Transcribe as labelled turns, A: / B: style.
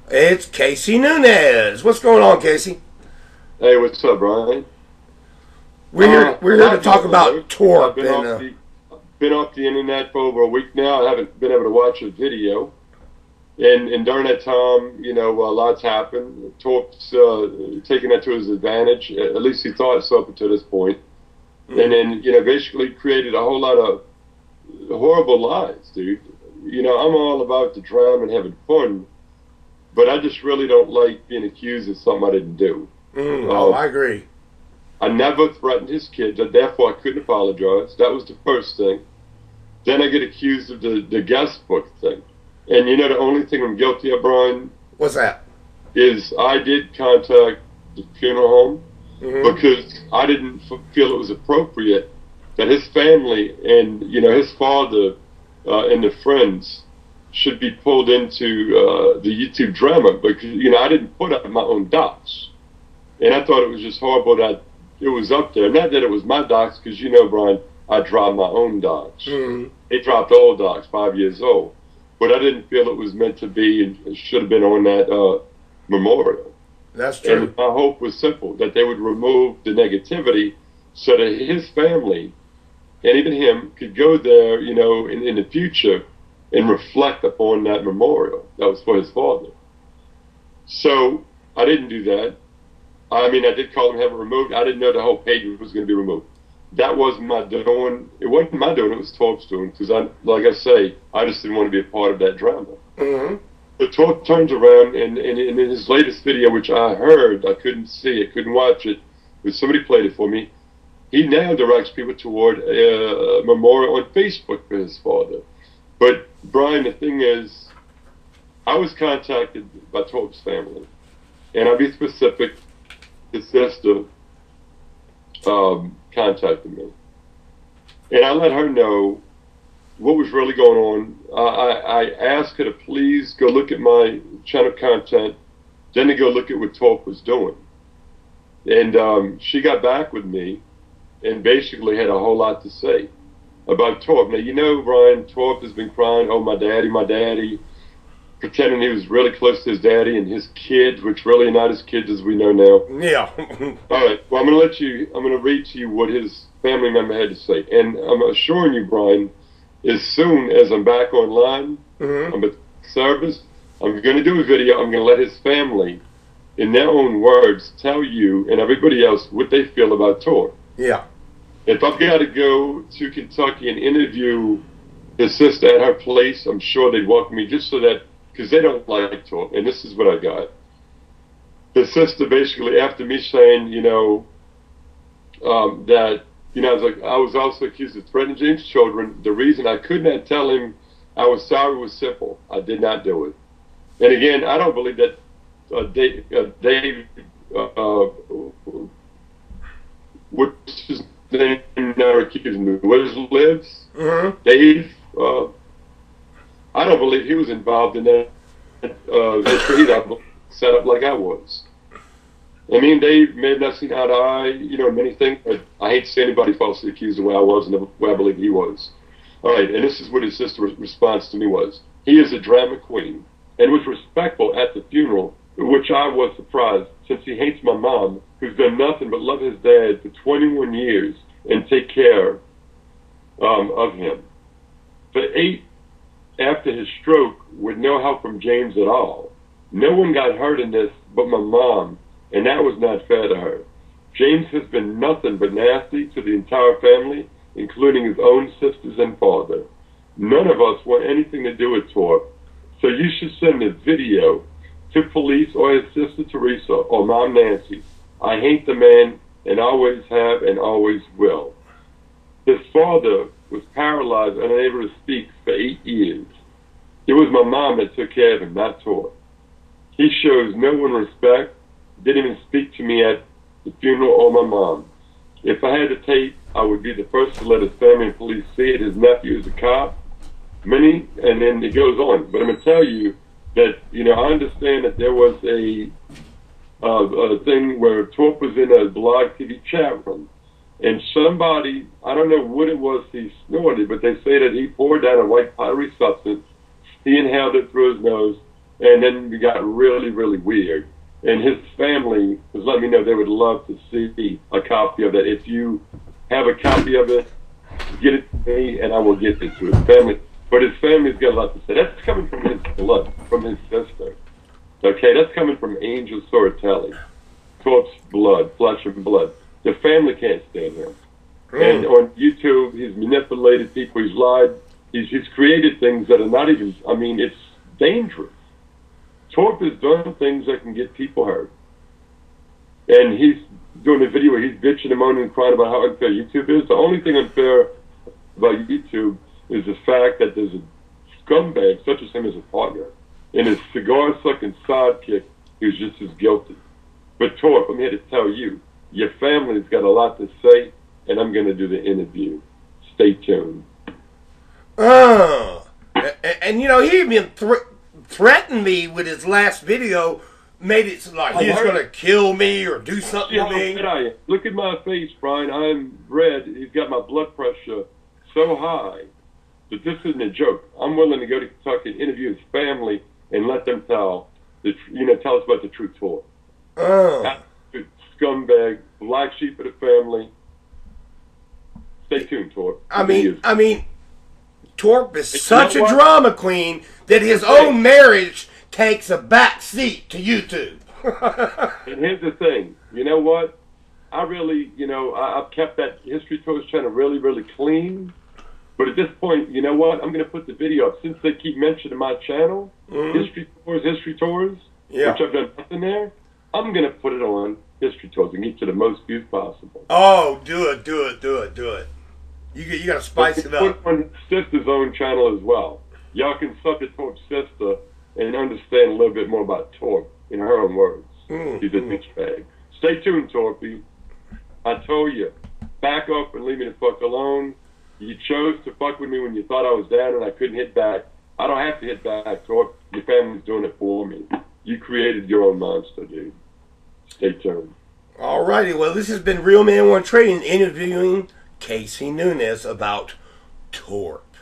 A: It's Casey Nunez. What's going on, Casey?
B: Hey, what's up, Brian?
A: We're here to talk about
B: I've
A: Torp.
B: been off the internet for over a week now. I haven't been able to watch a video. And during that time, a lot's happened. Torp's taking that to his advantage. At least he thought so up until this point. And then, basically created a whole lot of horrible lies, dude. I'm all about the drama and having fun, but I just really don't like being accused of something I didn't do.
A: I agree.
B: I never threatened his kids, and therefore I couldn't apologize. That was the first thing. Then I get accused of the guest book thing. And the only thing I'm guilty of, Brian,
A: What's that?
B: is I did contact the funeral home because I didn't feel it was appropriate that his family and, his father and the friends should be pulled into the YouTube drama because, I didn't put up my own docs. And I thought it was just horrible that it was up there. Not that it was my docs, because Brian, I dropped my own docs. They dropped old docs, 5 years old. But I didn't feel it was meant to be and it should have been on that memorial.
A: That's true.
B: And my hope was simple, that they would remove the negativity so that his family and even him could go there, in the future and reflect upon that memorial that was for his father. So I didn't do that. I mean, I did call him, have it removed. I didn't know the whole page was going to be removed. That wasn't my doing. It wasn't my doing. It was Torp's doing. Because, like I say, I just didn't want to be a part of that drama. But Torp turns around, and in his latest video, which I heard, I couldn't see it, couldn't watch it, but somebody played it for me. He now directs people toward a memorial on Facebook for his father. But, Brian, the thing is, I was contacted by Torps family. And I'll be specific. His sister contacted me. And I let her know what was really going on. I asked her to please go look at my channel content, then to go look at what Torp was doing. And she got back with me and basically had a whole lot to say about Torp. Now, Brian, Torp has been crying, oh, my daddy, pretending he was really close to his daddy and his kids, which really are not his kids as we know now.
A: Yeah.
B: All right. Well, I'm going to read to you what his family member had to say. And I'm assuring you, Brian, as soon as I'm back online, I'm at service, I'm going to do a video. I'm going to let his family, in their own words, tell you and everybody else what they feel about Torp.
A: Yeah.
B: If I've got to go to Kentucky and interview his sister at her place, I'm sure they'd welcome me just so that, because they don't like Torp, and this is what I got. The sister basically, after me saying, that, I was also accused of threatening James' children. The reason I could not tell him I was sorry was simple. I did not do it. And again, I don't believe that Dave, what's his name, now accused me, lives? Dave, I don't believe he was involved in that set up like I was. I mean, Dave may have not seen eye to eye, many things, but I hate to see anybody falsely accused the way I was and the way I believe he was. All right, and this is what his sister's response to me was. He is a drama queen, and was respectful at the funeral, which I was surprised, since he hates my mom, who's done nothing but love his dad for 21 years and take care of him. For 8 after his stroke, with no help from James at all. No one got hurt in this but my mom, and that was not fair to her. James has been nothing but nasty to the entire family, including his own sisters and father. None of us want anything to do with Torp, so you should send a video to police or his sister Teresa or Mom Nancy. I hate the man and always have and always will. His father was paralyzed and unable to speak for 8 years. It was my mom that took care of him, not Torp. He shows no one respect, didn't even speak to me at the funeral or my mom. If I had the tape, I would be the first to let his family and police see it. His nephew is a cop. And then it goes on. But I'm going to tell you that, I understand that there was a thing where Torp was in a blog TV chat room. And somebody, I don't know what it was he snorted, but they say that he poured down a white powdery substance. He inhaled it through his nose, And then we got really, really weird. And his family was letting me know they would love to see a copy of that. If you have a copy of it, get it to me, and I will get it to his family. But his family's got a lot to say. That's coming from his blood, from his sister. Okay, that's coming from Angel Soratelli. Torps blood, flesh and blood. The family can't stand him. And on YouTube, he's manipulated people. He's lied. He's created things that are not even, I mean, it's dangerous. Torp has done things that can get people hurt. And he's doing a video where he's bitching and moaning and crying about how unfair YouTube is. The only thing unfair about YouTube is the fact that there's a scumbag such as him as a partner and his cigar-sucking sidekick who's just as guilty. But Torp, I'm here to tell you, your family's got a lot to say, and I'm going to do the interview. Stay tuned.
A: And you know, he even threatened me with his last video, made it like he's going to kill me or do something to me.
B: Look at my face, Brian. I'm red. He's got my blood pressure so high that this isn't a joke. I'm willing to go to Kentucky and interview his family and let them tell us about the true Torp. Scumbag, black sheep of the family. Stay tuned, Torp.
A: I mean, Torp is such a drama queen that his own marriage takes a back seat to YouTube.
B: And here's the thing. You know what? I really, I've kept that History Tours channel really, really clean. But at this point, you know what? I'm going to put the video up. Since they keep mentioning my channel, History Tours,
A: yeah,
B: which I've done nothing there, I'm going to put it on History Tours and get to the most views possible.
A: Oh, do it. You got to spice it up.
B: Put on his sister's own channel as well. Y'all can sub to Torp's sister and understand a little bit more about Torp in her own words. He's a douchebag. Stay tuned, Torpy. I told you, back up and leave me the fuck alone. You chose to fuck with me when you thought I was down and I couldn't hit back. I don't have to hit back, Torp. Your family's doing it for me. You created your own monster, dude. Stay tuned.
A: Alrighty, well, this has been Real Man One Trading interviewing Casey Nunez about Torp.